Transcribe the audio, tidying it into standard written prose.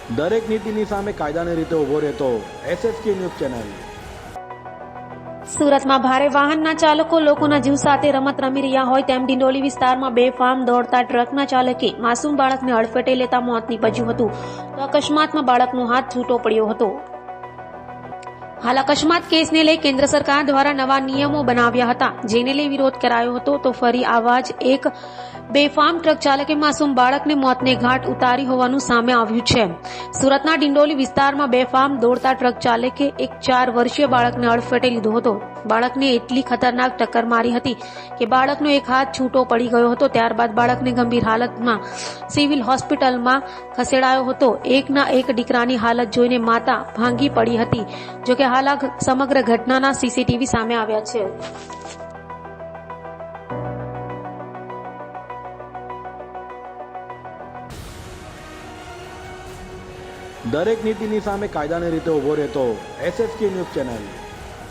દરેક નીતિની સામે કાયદાની રીતે ઊભો રહેતો SSK ન્યૂઝ ચેનલ। સુરતમાં ભારે વાહનના ચાલકો લોકોના જીવ સાથે રમત રમી રહ્યા હોય તેમ ડિંડોલી વિસ્તારમાં બેફામ દોડતા ટ્રકના ચાલકે માસૂમ બાળકને અડફેટે લેતા મોત નીપજ્યું હતું તો અકસ્માતમાં બાળકનો હાથ છૂટો પડ્યો હતો। હાલ અકસ્માત કેસને લઈ કેન્દ્ર સરકાર દ્વારા નવા નિયમો બનાવ્યા હતા, જેને લઈ વિરોધ કરાયો હતો તો ફરી આવા જ એક બેફામ ટ્રક ચાલકે માસૂમ બાળકને મોતને ઘાટ ઉતારી હોવાનું સામે આવ્યું છે। સુરતના ડિંડોલી વિસ્તારમાં બેફામ દોડતા ટ્રક ચાલકે એક 4 વર્ષીય બાળકને અડફેટે લીધો હતો। બાળકને એટલી ખતરનાક ટક્કર મારી હતી કે બાળકનો એક હાથ છૂટો પડી ગયો હતો। ત્યારબાદ બાળકને ગંભીર હાલતમાં સિવિલ હોસ્પિટલમાં ખસેડાયો હતો। એકના એક દીકરાની હાલત જોઈને માતા ભાંગી પડી હતી। જોકે હાલ આ સમગ્ર ઘટનાના CCTV સામે આવ્યા છે। દરેક નીતિની સામે કાયદાની રીતે ઊભો રહેતો SSK ન્યૂઝ ચેનલ।